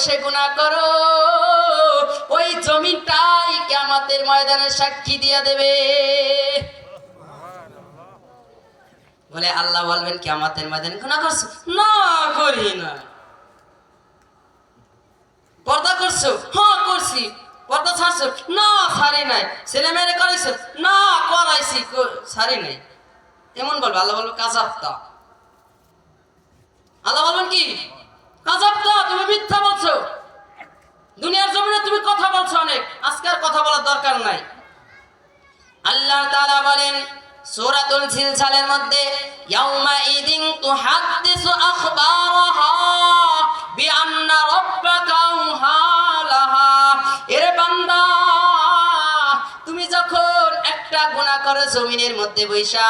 বসে গুনাহ করো, ওই জমিনটাই কিয়ামতের ময়দানে সাক্ষী দিয়ে দেবে। বলে আল্লাহ বলবেন কিয়ামতের ময়দানে গুনাহ করছো? না করি না। পর্দা করছো? হ্যাঁ করছি। পর্দা ছাড়ছো? না ছাড়ি নাই। ছেলে মেয়ে করাইছো? না করাইছি, ছাড়ি নাই। এমন বলবে। আল্লাহ বলবে কাযাবতা। আল্লাহ বলবেন কি? কাযাবতা, তুমি মিথ্যা বলছো। দুনিয়ার জমিনে তুমি কথা বলছো অনেক, আজকে আর কথা বলার দরকার নাই। আল্লাহ তাআলা বলেন সূরাতুল জিলজালের মধ্যে, ইয়াউমা ইদিন তুহাদ্দিসু আখবারাহা বিআন্না রাব্বাকা আওহালাহা। এরে বান্দা, তুমি যখন একটা গুনাহ করো জমিনের মধ্যে বৈশা,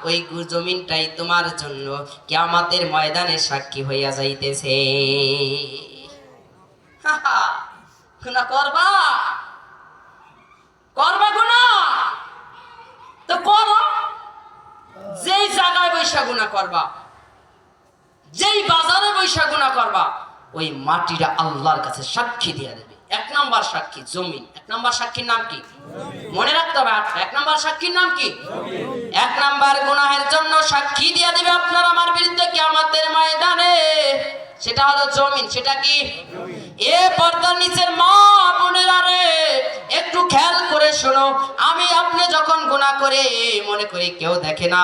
ওই জমিনটাই তোমার জন্য কিয়ামতের ময়দানে সাক্ষী হইয়া যাইতেছে। গুনাহ করবা? করবা গুনাহ? তো করো। যেই জায়গায় বৈশা গুনাহ করবা, যেই বাজারে বৈশা গুনাহ করবা, ওই মাটিটা আল্লাহর কাছে সাক্ষী দিয়ে দেবে। এক নাম্বার সাক্ষী জমিন। এক নাম্বার সাক্ষীর নাম কি? মনে রাখতে হবে। এক নাম্বার সাক্ষীর নাম কি? এক নাম্বার গুনাহের জন্য সাক্ষী দিয়ে দিবে আপনার আমার বিরুদ্ধে কিয়ামতের ময়দানে, সেটা হলো জমিন। সেটা কি? এ পর্দার নিচের মা বোনেরা রে, একটু খেয়াল করে শোনো। আমি আপনি যখন গুনাহ করে মনে করি কেউ দেখে না,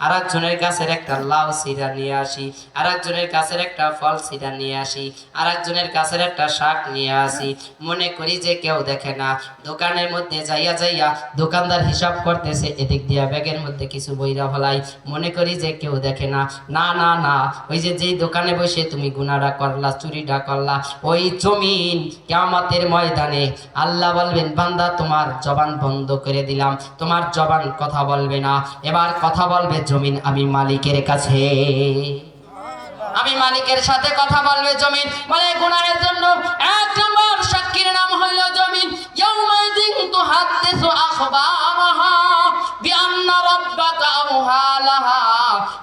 আর একজনের কাছের একটা লাউ সিরা নিয়ে আসি, আর একজনের কাছের একটা ফল সিরা নিয়ে আসি, আর একজনের কাছের একটা শাক নিয়ে আসি, মনে করি যে কেউ দেখে না। দোকানের মধ্যে যাইয়া যাইয়া দোকানদার হিসাব করতেছে, এদিক দিয়া ব্যাগের মধ্যে কিছু বইরা ফেলাই, মনে করি যে কেউ দেখে না। না না না, ওই যে যেই দোকানে বসে তুমি গুনাহটা করলা, চুরিটা করলা, ওই জমিন কিয়ামতের ময়দানে আল্লাহ বলবেন বান্দা তোমার জবান বন্ধ করে দিলাম, তোমার জবান কথা বলবে না। এবার কথা বলবে জমিন আমি মালিকের কাছে, আমি মালিকের সাথে কথা বলবে জমিন। বলে গুনাহের জন্য এক নম্বর সাক্ষীর নাম হইল জমিন। ইয়াউমাইদিন তুহাদ্দিসু আখবারাহা বিআন্না রাব্বাকা আওহালাহা।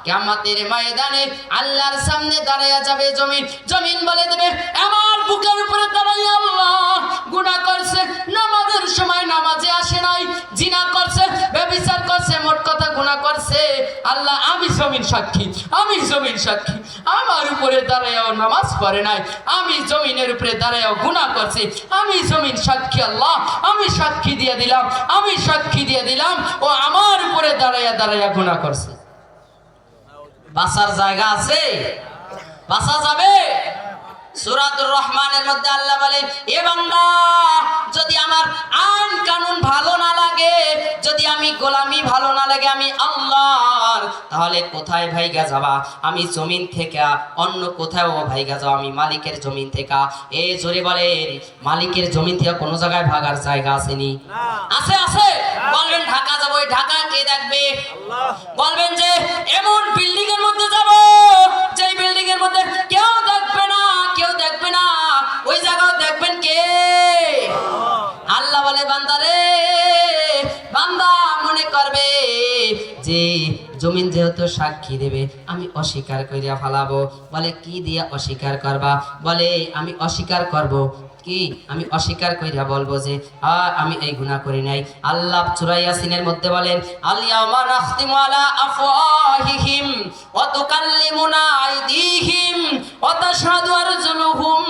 কিয়ামতের ময়দানে আল্লাহর সামনে দাঁড়ায়া যাবে জমিন। জমিন বলে দেবে আমার বুকের উপরে দাঁড়াইয়া আল্লাহ গুনাহ করছে, নামাজের সময় নামাজে আসে নাই, জিনা করছে, ব্যভিচার করছে, মোট কথা গুনাহ করছে। আল্লাহ আমি জমিন সাক্ষী, আমি জমিন সাক্ষী। আমার উপরে দাঁড়ায়ও নামাজ পড়ে নাই, আমি জমিনের উপরে দাঁড়ায়ও গুনাহ করছি, আমি জমিন সাক্ষী। আল্লাহ আমি সাক্ষী দিয়ে দিলাম, আমি সাক্ষী দিয়ে দিলাম ও আমার উপরে দাঁড়াইয়া দাঁড়াইয়া গুনাহ করছে। বাঁচার জায়গা আছে? বাঁচা যাবে? সূরাতুর রহমানের মধ্যে আল্লাহ বলেন এ বান্দা, যদি আমার আইন কানুন ভালো না লাগে, যদি আমি গোলামি ভালো না লাগে আমি আল্লাহর, তাহলে কোথায় ভাইগা যাবা? আমি জমিন থেকে অন্য কোথাও ভাইগা যাও, আমি মালিকের জমিন থেকে। এ জোরে বলেন মালিকের জমিন থেকে কোনো জায়গায় ভাগার জায়গা আসেনি? আছে আছে। বলবেন ঢাকা যাবো, ঢাকা কে দেখবে? বলবেন যে এমন বিল্ডিং এর মধ্যে যাব যেই বিল্ডিং এর মধ্যে কেউ দেখবে না, কেউ দেখবে না, ওই জায়গাও দেখবেন কে? আল্লাহ বলে বান্দারে, বান্দা মনে করবে যে জমিন যেহেতু সাক্ষী দেবে আমি অস্বীকার করিয়া ফেলাবো। বলে কি দিয়া অস্বীকার করবা? বলে আমি অস্বীকার করব কি? আমি অস্বীকার কইরা বলবো যে আমি এই গুনাহ করি নাই। আল্লাহ সূরা ইয়াসিনের মধ্যে বলেন আল-ইয়াওমা নাখতিমু আলা আফওয়াহিহিম ওয়া তুকাল্লিমুনা আইদিহিম ওয়া তাশহাদু আরজুলুহুম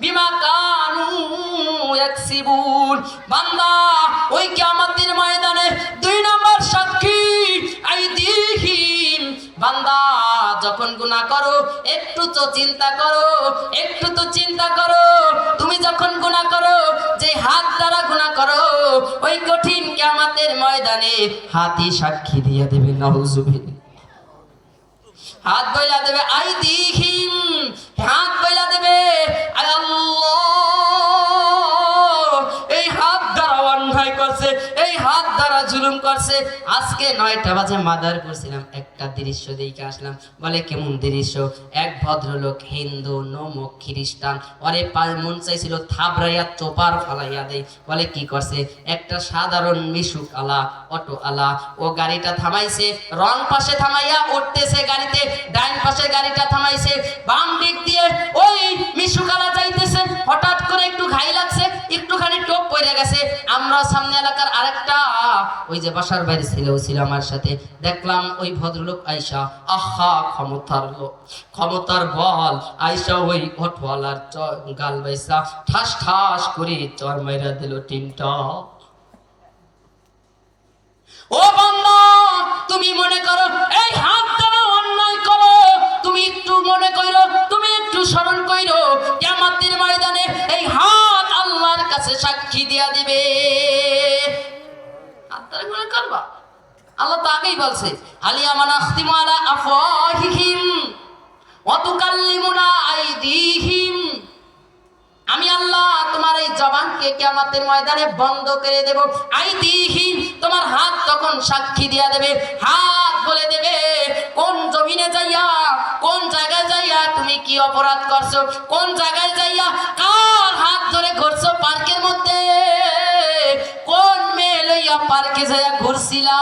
বিমা কানু ইয়াকসিবুন। বান্দা ওই কিয়ামতের ময়দানে দুই নাম্বার সাক্ষী আইদিহিম। বান্দা যখন গুনাহ করো একটু তো চিন্তা করো, একটু তো চিন্তা করো। তুমি যখন গুনাহ করো, যে হাত দ্বারা গুনাহ করো, ওই কঠিন কিয়ামতের ময়দানে হাতই সাক্ষী দিয়ে দেবে। নাউজুবিল্লাহ। হাত বইলা দেবে আইদিহিম, হাত বইলা দেবে আল্লাহ এই হাত দ্বারা অন্যায় করছে, এই হাত তারা জুলুম করছে। আজকে 9টা বাজে মাদারপুর ছিলাম, একটা দৃশ্য দেখে আসলাম। বলে কেমন দৃশ্য? এক ভদ্রলোক হিন্দু নমক খ্রিস্টান, ওরে মন চাইছিল থাবড়াইয়া চোপার ফালাইয়া দেয়। বলে কি করছে? একটা সাধারণ মিশুক আলা অটো আলা ও গাড়িটা থামাইছে, রং পাশে থামাইয়া উঠতেছে গাড়িতে, ডাইন পাশে গাড়িটা থামাইছে, বাম দিক দিয়ে ওই মিশুক আলা যাইতেছে। হঠাৎ করে একটু ঘাই লাগছে, একটুখানি টোপ পড়ে গেছে। আমরা সামনে এলাকার আরেকটা ওই যে বাসার বাইরে ছিল আমার সাথে, দেখলাম ওই ভদ্রলোক আইসা, আহা ক্ষমতার বল, আইসা ওই অটোয়ালার গাল বাইসা ঠাস ঠাস করে চর মাইরা দিল তিনটা। ও বান্দা, তুমি মনে করো এই হাত দ্বারা অন্যায় করো, তুমি একটু মনে করো, তুমি একটু স্মরণ করো, কিয়ামতের ময়দানে এই হাত আল্লাহর কাছে সাক্ষী দিয়া দিবে। হাত দ্বারা মনে করবা, আল্লাহ তো আগেই বলছে, আলিয়া মানাখতিমু আলা আফওয়াহিহিম ওয়া তুকাল্লিমুনা আইদিহিম। আমি আল্লাহ তোমার এই জবানকে কিয়ামতের ময়দানে বন্ধ করে দেব। আইদিহিম, তোমার হাত তখন সাক্ষী দিয়া দেবে। হাত বলে দেবে কোন জমিনে যাইয়া, কোন জায়গায় যাইয়া তুমি কি অপরাধ করছো, কোন জায়গায় যাইয়া কার হাত ধরে ঘুরছো পার্কের মধ্যে, কোন মেয়ে লইয়া পার্কে যাইয়া ঘুরছিলা।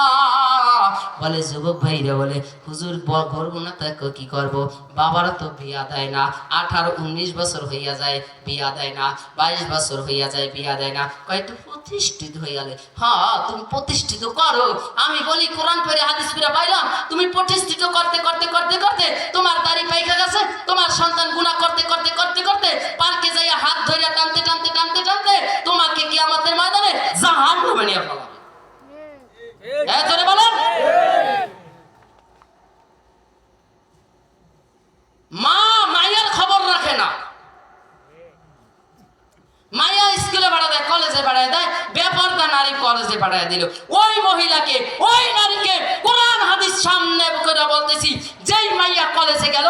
বলে যুবক ভাইরা বলে হুজুর করবো না তা কি করব, বাবারা তো বিয়া দেয় না, 18-19 বছর হইয়া যায় বিয়া দেয় না, 22 বছর হইয়া যায় বিয়া দেয় না। কয় তুই প্রতিষ্ঠিত হয়ে গেলে, হ্যাঁ তুমি প্রতিষ্ঠিত করো। আমি বলি কোরআন পড়ে হাদিস পড়ে পাইলাম, তুমি প্রতিষ্ঠিত করতে করতে করতে করতে তোমার দাড়ি পাইকা গেছে, তোমার সন্তান গুনাহ করতে করতে করতে করতে পার্কে যাইয়া হাত ধরে টানতে টানতে টানতে টানতে তোমাকে কিয়ামতের ময়দানে জাহান্নামে নিয়ে ফেলাবে। বলেন, মা মায়ের খবর রাখে না, মায়া স্কুলে পাঠা দেয়, কলেজে পাঠায় দেয়, বেপরদা নারী কলেজে পাঠায় দিল। ওই মহিলাকে, ওই নারীকে কোরআন হাদিস সামনে করে বলতেছি, যেই মাইয়া কলেজে গেল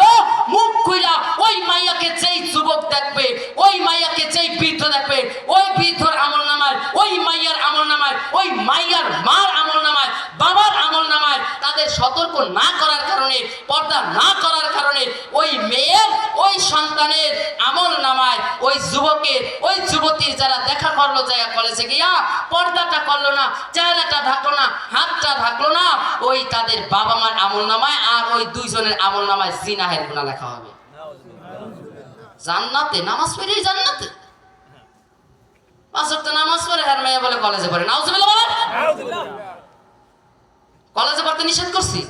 মুখ খুইলা ওই মাইয়াকে যেই যুবক দেখবে, ওই মাইয়াকে যেই বৃদ্ধ দেখবে, ওই বৃদ্ধর আমল নামায়, ওই মাইয়ার আমল নামায়, ওই মাইয়ার মার আমল নামায়, বাবার আমল নামায়, তাদের সতর্ক না করার কারণে, পর্দা না করার কারণে ওই মেয়ের, ওই সন্তানের আমল নামায়, ওই যুবকের, ওই যুবতীর যারা দেখা করলো যায় কলেজে গিয়া পর্দাটা করলো না, চেহারাটা ঢাকলো না, হাতটা ঢাকলো না, ওই তাদের বাবা মার আমল নামায় আর ওই দুইজনের আমল নামায় জিনাহের গুনাহ লেখা হবে। জান্নাতে নামাজ পড়েই জান্নাতে, 5 ওয়াক্ত নামাজ পড়ে আর মেয়ে বলে কলেজে পড়ে। নাউজুবিল্লাহ বলেন। কলেজে পড়তে নিষেধ করছি?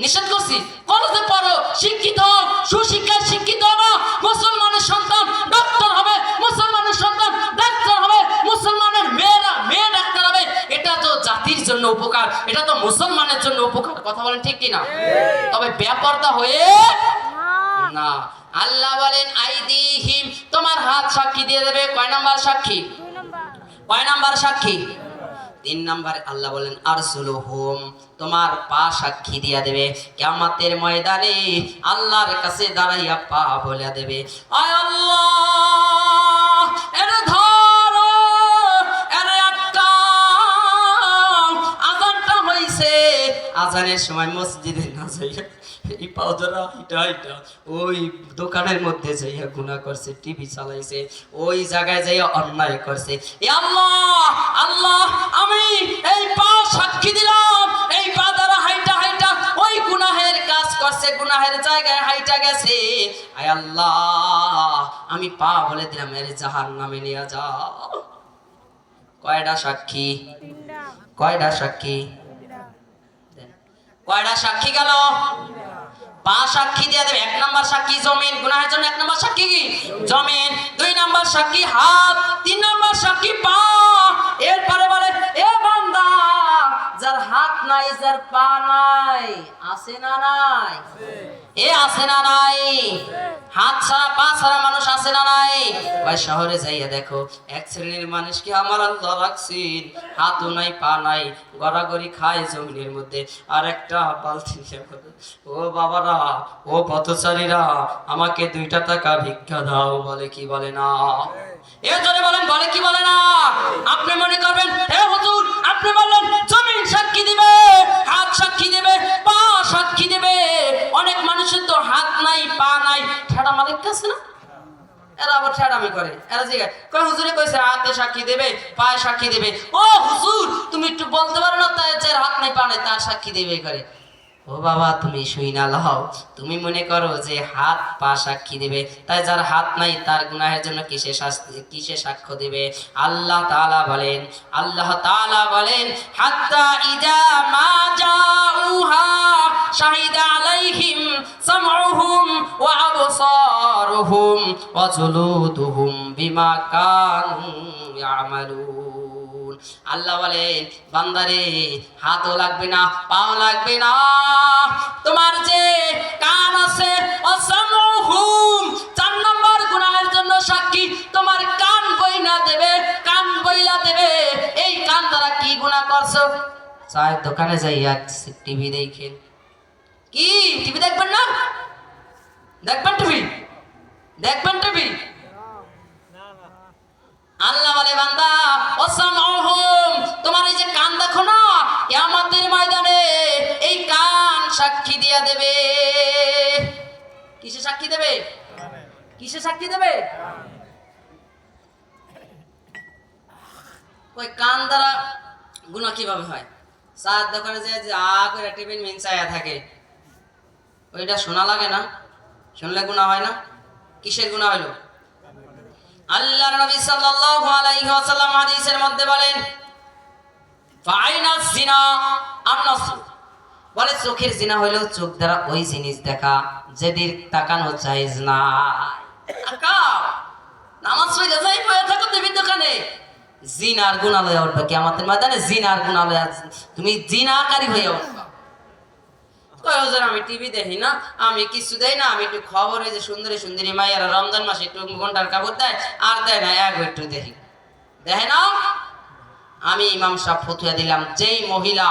নিষেধ করছি। কলেজে পড়ো, শিক্ষিত হও, সুশিক্ষায় শিক্ষিত হও, মুসলমানের সন্তান ডক্টর হবে, মুসলমানের সন্তান ডাক্তার হবে, মুসলমানের মেয়েরা মেয়ে ডাক্তার হবে। এটা তো জাতির জন্য উপকার, এটা তো মুসলমানের জন্য উপকার। কথা বলেন ঠিক কিনা? তবে বেপরদা হয়ে না। আল্লাহ বলেন আইদিহিম, তোমার হাত সাক্ষী দিয়ে দেবে। কয় নাম্বার সাক্ষী? কয় নাম্বার সাক্ষী? 3 নম্বরে আল্লাহ বলেন আরসুলুহুম, তোমার পা সাক্ষী দিয়া দেবে। কিয়ামতের ময়দানে আল্লাহর কাছে দাঁড়াইয়া পা বলে দেবে, আয় আল্লাহ এরে ধরো, এরে আটকাও, আযানটা হইছে। আযানের সময় মসজিদে না যাইয়া এই পাও ধরা হাইটা ওই দোকানের মধ্যে যাইয়া গুনাহ করছে, টিভি চালাইছে, ওই জায়গায় যাইয়া অন্যায় করছে। এ আল্লাহ, আল্লাহ আমি এই পা সাক্ষী দিলাম, এই পা দ্বারা হাইটা ওই গুনাহের কাজ করছে, গুনাহের জায়গায় হাইটা গেছে। আয় আল্লাহ আমি পা বলে দিলাম, এর জাহান্নামে নিয়ে যাও। কয়টা সাক্ষী? কয়টা সাক্ষী? কয়টা সাক্ষী গেল? পা সাক্ষী দিয়ে দেবে। 1 নাম্বার সাক্ষী জমিন, গুনাহের জন্য 1 নাম্বার সাক্ষী কি? জমিন। 2 নাম্বার সাক্ষী হাত, 3 নাম্বার সাক্ষী পা। এরপরে বলে এ বান্দা, যার হাত নাই, যার পা নাই, আছে না নাই? এ আছে না নাই? হাত ছাড়া পা ছাড়া মানুষ আছে না নাই? ভাই শহরে যাইয়া দেখো, এক শ্রেণীর মানুষকে আমার আল্লাহ রাখছেন, হাতও নাই পা নাই, গড়াগড়ি খায় জমিনের মধ্যে, আর একটা বালতি নিয়ে বলে, ও বাবারা, ও পথচারীরা, আমাকে 2টা টাকা ভিক্ষা দাও। বলে কি বলে না? এ জোরে বলেন, বলে কি বলে না? আপনি মনে করবেন হে হুজুর আপনি বললেন আবার ঠেড়ামি করে এরা জিজ্ঞাসা কয় হুজুরে কইছে হাতে সাক্ষী দেবে পায়ে সাক্ষী দেবে। ও হুজুর তুমি একটু বলতে পারো না তাই যার হাত নাই পা নাই তার সাক্ষী দেবে করে। ও বাবা তুমি শুই না লও, তুমি মনে করো যে হাত পা সাক্ষী দেবে, তাই যার হাত নাই তার গুনাহের জন্য কিসে সাক্ষ্য দেবে? আল্লাহ তাআলা বলেন হাত্তা ইজা মা জাউহা শাহিদা আলাইহিম সামউহুম ওয়া আবসারুহুম ওয়া জুলুদুহুম বিমা কানু ইয়ামালুন। আল্লাহ বলেন বান্দারে হাতও লাগবে না পাও লাগবে না, তোমার যে কান আছে অসামহুম 4 নম্বর গুনাহের জন্য সাক্ষী, তোমার কান বইলা দেবে। এই কান দ্বারা কি গুনাহ করছো? চায়ের দোকানে যাইয়া টিভি দেখেন, কি টিভি দেখবেন না? দেখবেন টিভি? আল্লাহ বলে বান্দা ওয়াসামউহুম, তোমার এই যে কান দেখো না, কিয়ামতের ময়দানে এই কান সাক্ষী দিয়া দেবে। কিসে সাক্ষী দেবে? ওই কান দ্বারা গুনাহ কিভাবে হয়? চার দোকানে যে করে টিফিন মিনচায়া থাকে, ওইটা শোনা লাগে না? শুনলে গুনাহ হয় না? কিসের গুনাহ হলো? আল্লাহর নবী সাল্লাল্লাহু আলাইহি ওয়াসাল্লাম হাদিসের মধ্যে বলেন ফাইনাস জিনা আন-নাসর, বলে চোখের জিনা হলো চোখ দ্বারা ওই জিনিস দেখা যেদির তাকানো জায়েজ না। তাকাও নামাজ পড়ে যাই বসে থাকো টিভির দোকানে, জিনার গুনাহ লয়ে উঠবে কিয়ামতের ময়দানে, জিনার গুনাহ লয়ে তুমি জিনাকারী হয়ে উঠবে। কয় হুজুর আমি টিভি দেখি না, আমি কিছু দেই না, আমি একটু খবর এই যে সুন্দরী মাইয়ারা রমজান মাসে একটু ঘন্টার কাপড় দেয় আর দেয় না, একটু দেখে না। আমি ইমাম সাহেব ফতোয়া দিলাম যেই মহিলা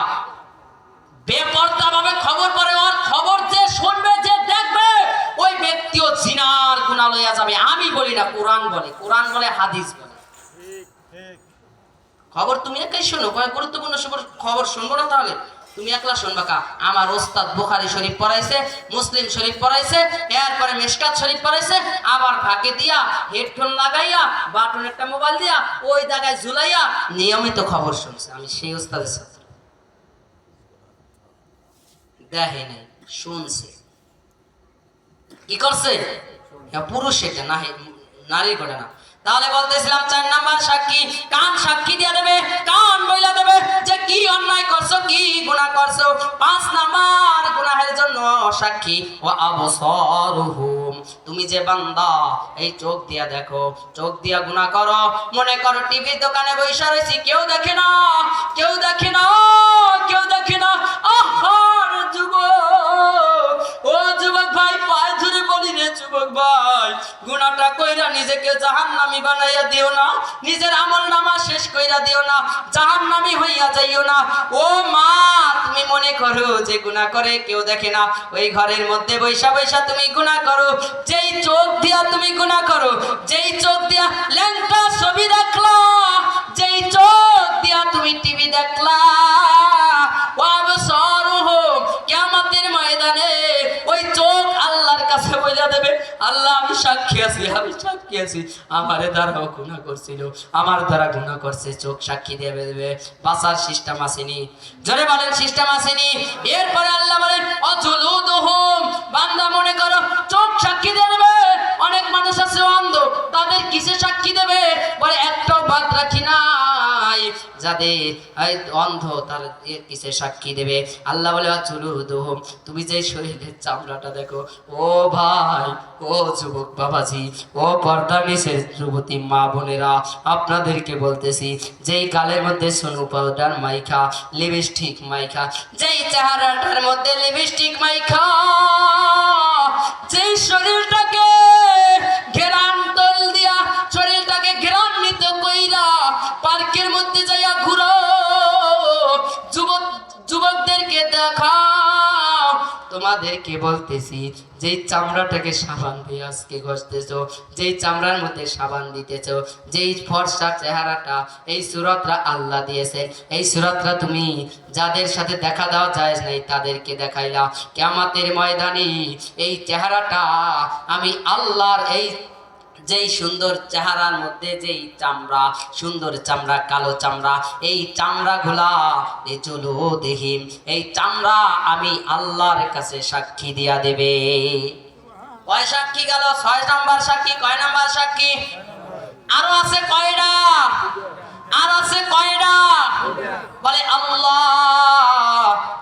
বেপরদা ভাবে খবর পড়ে, ওর খবর যে শুনবে যে দেখবে ওই ব্যক্তিও জিনার গুনাহ লইয়া যাবে। আমি বলি না, কোরআন বলে হাদিস বলে। খবর তুমি একাই শোনো, গুরুত্বপূর্ণ খবর শুনবো না তাহলে? তুমি একলা শুনবা কা? আমার ওস্তাদ বুখারী শরীফ পড়াইছে, মুসলিম শরীফ পড়াইছে, এরপরে মিশকাত শরীফ পড়াইছে, আবার ফাঁকে দিয়া হেডফোন লাগাইয়া বাটন একটা মোবাইল দিয়া ওই জায়গায় ঝুলাইয়া নিয়মিত খবর শুনছে। আমি সেই ওস্তাদের ছাত্র। দেখে নাই, শুনছে। কি করছে? পুরুষ এটা না, নারীর ঘটনা। তাহলে বলতেছিলাম 4 নাম্বার সাক্ষী, কান সাক্ষী দিয়ে দেবে, কান বইলা দেবে যে কি অন্যায় করছো, কি গুনাহ করছো। 5 নাম্বার গুনাহের জন্য সাক্ষী ওয়া আবসারুহুম, তুমি যে বান্দা এই চোখ দিয়া দেখো, চোখ দিয়া গুনাহ করো। মনে করো টিভি দোকানে বইসা রইছি, কেউ দেখে না। আহার যুবক, ও যুবক ভাই, পায়ে ধরে বলি রে যুবক ভাই, গুনাহটা কইরা নিজেকে জাহান্নামী বানাইয়া দিও না, নিজের আমলনামা শেষ কইরা দিও না, জাহান্নামী হইয়া যাইও না। ও মা, তুমি মনে করো যে গুনাহ করে কেউ দেখে না, ওই ঘরের মধ্যে বইসা তুমি গুনাহ করো। যেই চোখ দিয়া তুমি গুনাহ করো, যেই চোখ দিয়া ল্যাংটা ছবি দেখলা, যেই চোখ দিয়া তুমি টিভি দেখলা, কিয়ামতের ময়দানে ওই চোখ আল্লাহর কাছে বইলা দেবে, আল্লাহ আমি সাক্ষী আছি আমারে দ্বারা গুনাহ করছিল, আমার দ্বারা গুনাহ করছে। চোখ সাক্ষী দিয়ে দেবে। বাঁচার সিস্টেম আসেনি, জোরে বলেন সিস্টেম আসেনি। এরপরে আল্লাহ বলেন অজুলুদুহুম, বান্দা মনে করো চোখ সাক্ষী দিয়ে দেবে। অনেক মানুষ আছে অন্ধ, তাদের কিসে সাক্ষী দেবে? বলে একটাও বাদ রাখি নাই, যাদের অন্ধ তার কিসে সাক্ষী দেবে? আল্লাহ বলে অজুলুদুহুম, তুমি যে শরীরের চামড়াটা দেখো। ও ভাই, ও যুবক বাবাজি, ও পর্দা নিচের যুবতী মা বোনেরা, আপনাদেরকে বলতেছি, যেই গালের মধ্যে সোনু পাউডার মাইখা, লিপস্টিক মাইখা, যেই চেহারাটার মধ্যে লিপস্টিক মাইখা, যেই শরীরটাকে ঘেরান তল দিয়া, শরীরটাকে ঘেরান্বিত কইরা পার্কের মধ্যে যাইয়া ঘুরো, যুবকদেরকে দেখাও। তোমাদেরকে বলতেছি, যেই চামড়াটাকে সাবান দিয়ে আজকে ঘষতেছো, যেই চামড়ার মধ্যে সাবান দিতেছো, যেই ফর্সা চেহারাটা, এই সুরতরা আল্লাহ দিয়েছেন, এই সুরতরা তুমি যাদের সাথে দেখা দেওয়া যায় নাই তাদেরকে দেখাইলা। কিয়ামতের ময়দানে এই চেহারাটা আমি আল্লাহর এই যেই সুন্দর চেহারার মধ্যে যেই চামড়া, সুন্দর চামড়া, কালো চামড়া, এই চামড়াগুলা চলো দেহিম, এই চামড়া আমি আল্লাহর কাছে সাক্ষী দিয়া দেবে। কয় সাক্ষী গেল? 6 নাম্বার সাক্ষী। কয় নাম্বার সাক্ষী? আরো আছে কয়টা? আর আছে কয়টা? বলে আল্লাহ।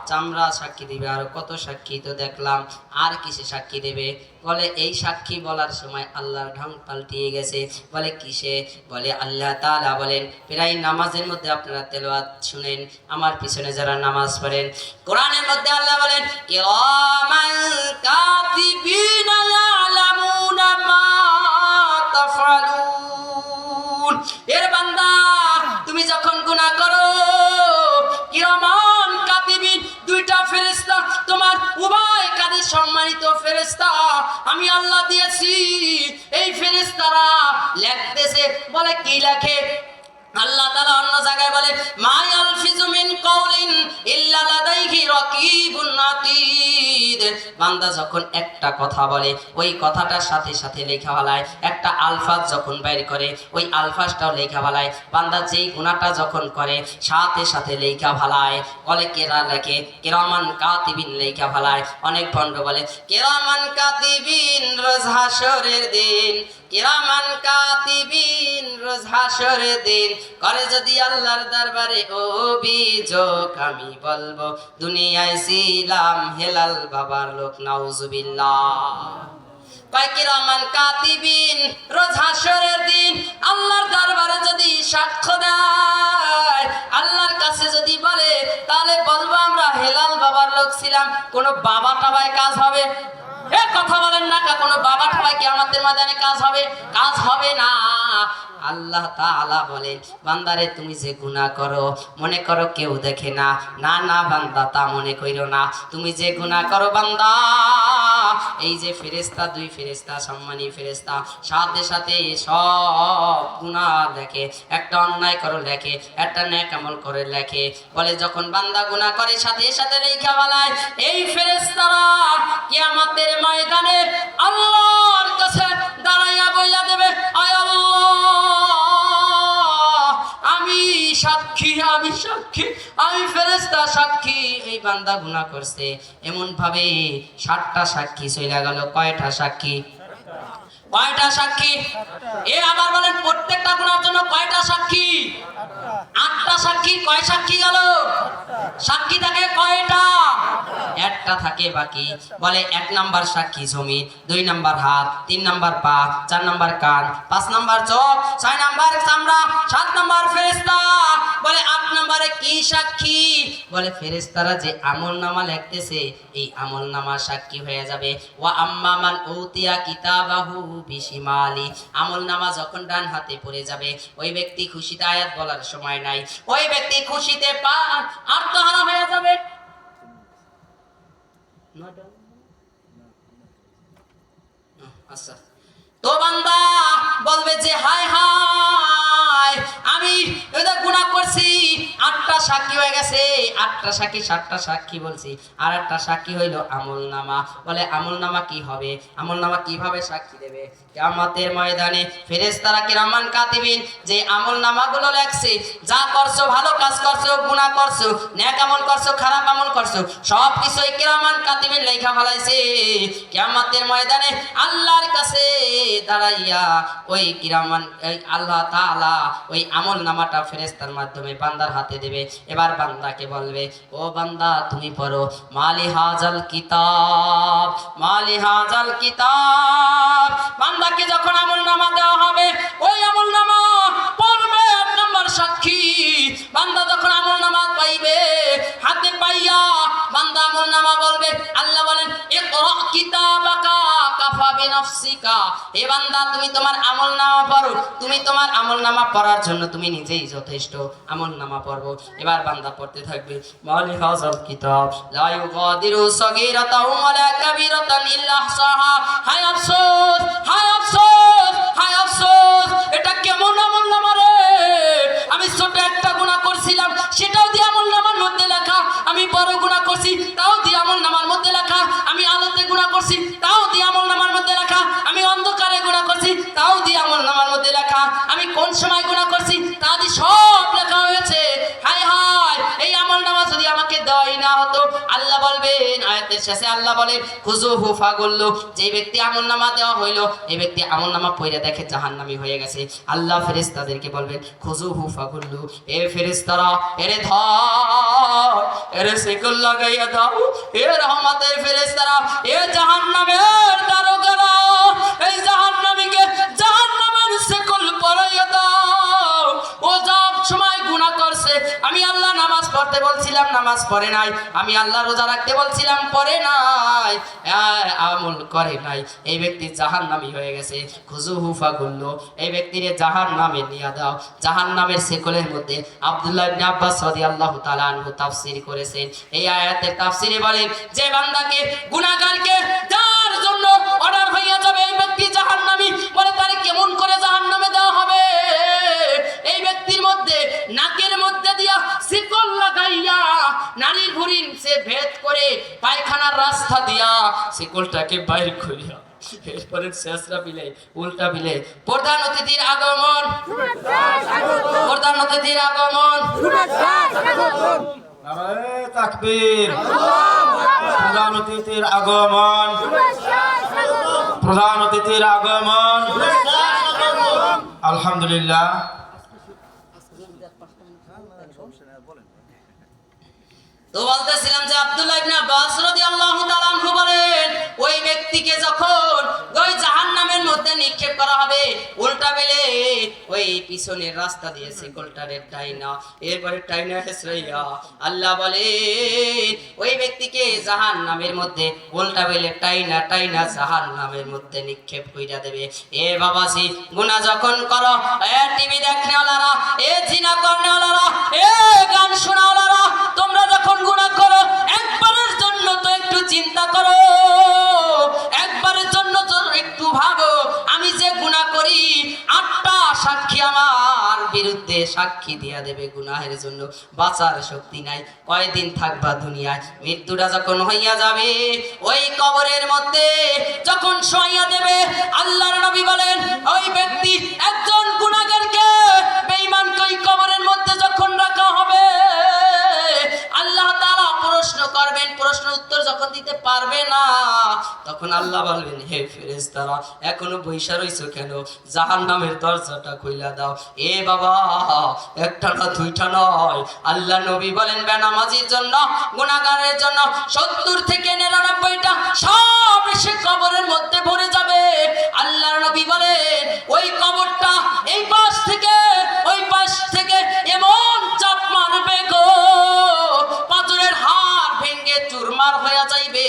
চামড়া সাক্ষী দিবে, আর কত সাক্ষী তো দেখলাম, আর কিসে সাক্ষী দেবে? বলে এই সাক্ষী বলার সময় আল্লাহর ঢং পাল্টিয়ে গেছে। বলে কিসে? বলে আল্লাহ তাআলা বলেন, প্রায় নামাজের মধ্যে আপনারা তেলাওয়াত শুনেন, আমার পিছনে যারা নামাজ পড়েন, কোরআনের মধ্যে আল্লাহ বলেন কিরামান কাতিবিনা ইয়ালামুনা মা তাফআলুন। এর বান্দা, তুমি যখন গুনাহ করো, কিরামান কাতিবিন, দুইটা ফেরেশতা, তোমার উভয় কাঁধে সম্মানিত ফেরেশতা আমি আল্লাহ দিয়েছি। এই ফেরেশতারা লিখতেছে। বলে কি লেখে? আল্লাহ তাআলা অন্য জায়গায় বলে মা ইয়ালফিজু মিন কাউলিন ইল্লা লাদাইহি রাকিবুন আতীদ। বান্দা যখন একটা কথা বলে, ওই কথাটার সাথে সাথে লেখা ফেলায়। একটা আলফাজ যখন বাইর করে, ওই আলফাজটাও লেখা ফেলায়। বান্দা যেই গুনাহটা যখন করে, সাথে সাথে লেখা ফেলায়। বলে কেরা লেখে? কিরামান কাতিবিন লেখা ফেলায়। অনেক ভণ্ড বলে কিরামান কাতিবিন রোজ হাসরের দিন, কিরামান কাতিবিন রোজ হাসরের দিন করে যদি আল্লাহর দরবারে অভিযোগ, আমি বলবো দুনিয়ায় ছিলাম হেলাল বাবার লোক। নাউজুবিল্লাহ। কয় কিরামান কাতিবিন রোজ হাসরের দিন আল্লাহর দরবারে যদি সাক্ষ্য দেয়, আল্লাহর কাছে যদি বলে, তাহলে বলবো আমরা হেলাল বাবার লোক ছিলাম। কোনো বাবা টাবায় কাজ হবে? এ কথা বলেন না, কোনো বাবা ঠাবাই কিয়ামতের ময়দানে কাজ হবে? কাজ হবে না। আল্লাহ তাআলা বলেন বান্দারে তুমি যে গুনাহ করো, মনে করো কেউ দেখে না। না না বান্দা, তা মনে কইরো না। তুমি যে গুনাহ করো বান্দা, এই যে ফেরেশতা, দুই ফেরেশতা, সম্মানী ফেরেশতা, সাথে সাথে সব গুনাহ লেখে। একটা অন্যায় করো লেখে, একটা নেক আমল করে লেখে। বলে যখন বান্দা গুনাহ করে, সাথে সাথে লেখা ফেলায়। এই ফেরেশতারা কিয়ামতের ময়দানে আল্লাহর কাছে দাঁড়াইয়া বইলা দেবে, আয় আল্লাহ, আমি সাক্ষী, আমি সাক্ষী, আমি ফেরেশতা সাক্ষী, এই বান্দা গুনাহ করছে। এমন ভাবে 7টা সাক্ষী চলে গেল। কয়টা সাক্ষী? কয়টা সাক্ষী? এ আবার বলেন প্রত্যেকটা গুনার জন্য কয়টা সাক্ষী? 8টা সাক্ষী। কয় সাক্ষী গেল? সাক্ষী থাকে কয়টা? একটা থাকে বাকি। বলে 1 নাম্বার সাক্ষী জমিন, 2 নাম্বার হাত, 3 নাম্বার পা, 4 নাম্বার কান, 5 নাম্বার চোখ, 6 নাম্বার চামড়া, 7 নাম্বার ফেরেশতা। বলে 8 নাম্বারে কি সাক্ষী? বলে ফেরেশতারা যে আমলনামা লিখতেছে, এই আমলনামা সাক্ষী হয়ে যাবে। ওয়া আম্মা মান উতিয়া কিতাবাহু বিশিমালি, আমলনামা যখন ডান হাতে পড়ে যাবে, ওই ব্যক্তি খুশিতে, আয়াত বলার সময় নাই, ওই ব্যক্তি খুশিতে আত্মহারা হয়ে যাবে। আচ্ছা, তো বান্দা বলবে যে হায় হায়, আমি গুনাহ করছি। 8টা সাক্ষী হয়ে গেছে। 8টা সাক্ষী, 7টা সাক্ষী বলছি, আর একটা সাক্ষী হইল আমলনামা। বলে আমলনামা কি হবে? আমলনামা কিভাবে সাক্ষী দেবে? কিয়ামতের ময়দানে ফেরেশতারা কিরামান কাতিবিন যে আমলনামাগুলো লেখছে, যা করছো, ভালো কাজ করছো, গুনাহ করছো, নেক আমল করছো, খারাপ আমল করছো, সব কিছুই কিরামান কাতিবিন লেখা ফেলাইছে। কিয়ামতের ময়দানে আল্লাহর কাছে দাঁড়াইয়া ওই কিরামান, আল্লাহ তাআলা ওই আমলনামাটা ফেরেশতার মাধ্যমে বান্দার হাতে দেবে। এবার বান্দাকে বলবে, ও বান্দা তুমি পড়ো মালি হাজাল কিতাব, মালি হাজাল কিতাব। বান্দাকে যখন আমলনামা দেওয়া হবে, ওই আমলনামা পড়বে 8 নম্বর সাক্ষী। বান্দা যখন আমলনামা পাইবে, হাতে পাইয়া বান্দা আমলনামা বলবে, আল্লাহ বলেন ইকরা কিতাবাকা কাফা বিনাফসিকা। হে বান্দা তুমি তোমার আমলনামা পড়ো, তুমি তোমার আমলনামা পড়ার জন্য তুমি নিজেই যথেষ্ট। আমলনামা পড়বো। এবার বান্দা পড়তে থাকবে মালি হাযাল কিতাব লা ইউগাদিরু সাগীরাতাও ওয়ালা কাবীরাতান ইল্লা আহসাহা। হায় আফসোস, হায় আফসোস, হায় আফসোস, এটা কেমন আমলনামা রে! আমি ছোট একটা গুনাহ করছিলাম, সেটাও দিয়ে আমলনামার মধ্যে লেখা। আমি বড় গুনাহ করছি, তাও দিয়ে আমলনামার মধ্যে লেখা। আমি আলোতে গুনাহ করছি, তাও দিয়ে আমলনামার মধ্যে লেখা। আমি অন্ধকারে গুনাহ করছি, তাও দিয়ে আয়াতের শেষে আল্লাহ বলেন খুযুহু ফাগুল্লু, যে ব্যক্তি আমলনামা দেওয়া হইলো এই ব্যক্তি আমলনামা পড়ে দেখে জাহান্নামী হয়ে গেছে, আল্লাহ ফেরেশতাদেরকে বলবেন খুযুহু ফাগুল্লু, এ ফেরেশতারা এরে ধর, এরে শিকল লাগাইয়া দাও, এ রহমতের ফেরেশতারা, এ জাহান্নামের দারোগারা, এই জাহান্নামীকে জাহান্নামের শিকল পরাইয়া দাও। ও সব সময় গুনাহ করছে, আমি আল্লাহ নামাজ পড়তে বলছিলাম নামাজ পড়ে নাই, আমি আল্লাহ রোজা রাখতে বলছিলাম পড়ে নাই, আমল করে নাই, এই ব্যক্তি জাহান্নামী হয়ে গেছে। খুযুহু ফাগুল্লু, এই ব্যক্তিরে জাহান্নামে নিয়ে দাও। জাহান্নামের শিকলের মধ্যে আব্দুল্লাহ ইবনে আব্বাস রাদিয়াল্লাহু তাআলা আনহু তাফসীর করেছেন, এই আয়াতের তাফসীরে বলেন যে বান্দাকে গুনাহগারকে যার জন্য অর্ডার হইয়া যাবে এই ব্যক্তি জাহান্নামী, বলে তারে কেমন করে জাহান্নামে দেওয়া হবে? এই ব্যক্তির মধ্যে নাকের মধ্যে দিয়া শিকল লাগাইয়া নারীর ভুঁড়ির সে ভেদ করে পায়খানার রাস্তা দিয়া শিকলটাকে বাইর করিয়া এরপরে শেষরা বিলে উল্টা বিলে প্রধান অতিথির আগমন, প্রধান অতিথির আগমন, নারায়ে তাকবীর, প্রধান অতিথির আগমন, প্রধান অতিথির আগমন। আলহামদুলিল্লাহ। তো বলতেছিলাম যে আব্দুল্লাহ ইবনে আব্বাস রাদিয়াল্লাহু তাআলা আনহু বলেন ওই ব্যক্তিকে যখন ওই জাহান্নামের মধ্যে নিক্ষেপ করা হবে উল্টা বেলে ওই পিছনের রাস্তা দিয়ে শিকলটারে টাইনা এরপরে টাইনা হেসরাইয়া আল্লাহ বলে ওই ব্যক্তিকে জাহান্নামের মধ্যে উল্টা বেলে টাইনা টাইনা জাহান্নামের মধ্যে নিক্ষেপ কইরা দেবে। এ বাবাজি গুনাহ যখন করো, এ টিভি দেখনেওয়ালারা, এ জিনা করনেওয়ালারা, এ গান শোনাওয়ালারা, তোমরা যখন গুনাহ করো একবারের জন্য তো একটু চিন্তা করো, একবারের জন্য তো একটু ভাবো আমি যে গুনাহ করি 8টা সাক্ষী আমার বিরুদ্ধে সাক্ষী দিয়া দেবে, গুনাহের জন্য বাঁচার শক্তি নাই। কয়দিন থাকবা দুনিয়ায়? মৃত্যুটা যখন হইয়া যাবে ওই কবরের মধ্যে যখন শোয়াইয়া দেবে আল্লাহর নবী বলেন ওই ব্যক্তি একজন গুনাহগারকে বেঈমানকে ওই কবরের মধ্যে যখন রাখা হবে আল্লাহ তাআলা প্রশ্ন করবেন, প্রশ্ন উত্তর যখন দিতে পারবে না তখন আল্লাহ বলবেন হে ফেরেশতারা এখনো বইসা রইছো কেন, জাহান্নামের দরজাটা খুইলা দাও। এ বাবা একটা না দুইটা নয়, আল্লাহ নবী বলেন বেনামাজির জন্য গুনাহগারের জন্য 70 থেকে 99টা সব এসে কবরের মধ্যে ভরে যাবে। আল্লাহর নবী বলেন ওই কবরটা এই পাশ থেকে ওই পাশ থেকে এমন চাপ মারবে গো পাথরের হাড় ভেঙে চুরমার হয়ে যাইবে।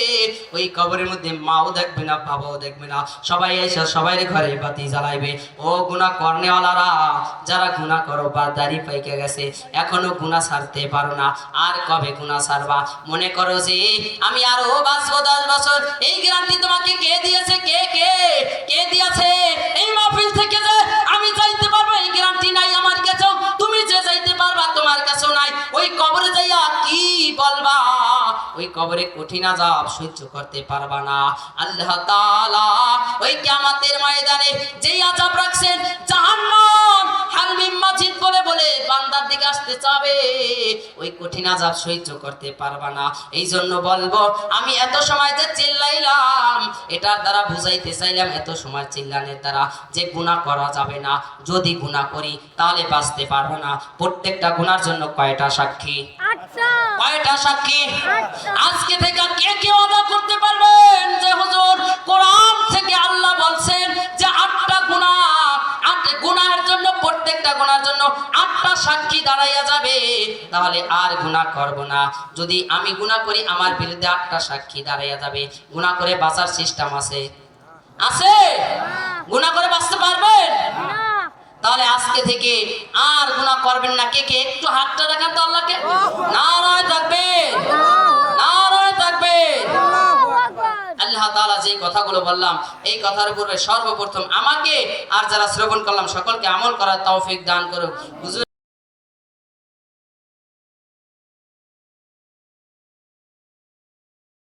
ওই কবরের মধ্যে মাও দেখবে না বাবাও দেখবে না, সবাই এসে সবাই ঘরে বাতি জ্বালাইবে। ও গুনাহ করনেওয়ালারা যারা গুনাহ করো বা দাড়ি পাইকে গেছে এখনো গুনাহ ছাড়তে পারো না, আর কবে গুনাহ ছাড়বা? মনে করো যে আমি আরো বাঁচবো 10 বছর, এই গ্যারান্টি তোমাকে কে দিয়েছে? কে কে কে দিয়েছে? এই মাহফিল থেকে যে আমি যাইতে পারবো এই গ্যারান্টি নাই আমার কাছেও, তুমি যে যাইতে পারবা তোমার কাছেও নাই। ওই কবরে যাইয়া কি বলবা? ওই কবরে কঠিন আযাব সহ্য করতে পারবা না। আল্লাহ তাআলা ওই কিয়ামতের ময়দানে যেই আযাব রাখছেন জাহান্নাম হালমিম মাজিদ বলে বলে বান্দার দিকে আসতে চাবে, ওই কঠিন আযাব সহ্য করতে পারবা না। এই জন্য বলবো আমি এত সময় যে চিল্লাইলাম এটার দ্বারা বুঝাইতে চাইলাম এত সময় চিল্লানের দ্বারা যে গুনাহ করা যাবে না, যদি গুনাহ করি তাহলে বাঁচতে পারবো না। প্রত্যেকটা গুনার জন্য কয়টা সাক্ষী? কয়টা সাক্ষী? আজকে থেকে কে কে ওয়াদা করতে পারবেন যে হুজুর কোরআন থেকে আল্লাহ বলছেন যে 8টা গুনাহ, 8 গুনাহের জন্য প্রত্যেকটা গুনার জন্য 8টা সাক্ষী দাঁড়াইয়া যাবে, তাহলে আর গুনাহ করব না। যদি আমি গুনাহ করি আমার বিরুদ্ধে 8টা সাক্ষী দাঁড়াইয়া যাবে। গুনাহ করে বাঁচার সিস্টেম আছে? আছে? গুনাহ করে বাঁচতে পারবেন? তাহলে আজকে থেকে আর গুনাহ করবেন না। কে কে একটু হাতটা দেখান তো আল্লাহকে। নারায়ে তাকবীর, নারায়ে তাকবীর। আল্লাহ তাআলা যে কথাগুলো বললাম এই কথার উপরে সর্বপ্রথম আমাকে আর যারা শ্রবণ করলাম সকলকে আমল করার তৌফিক দান করুক। হুজুর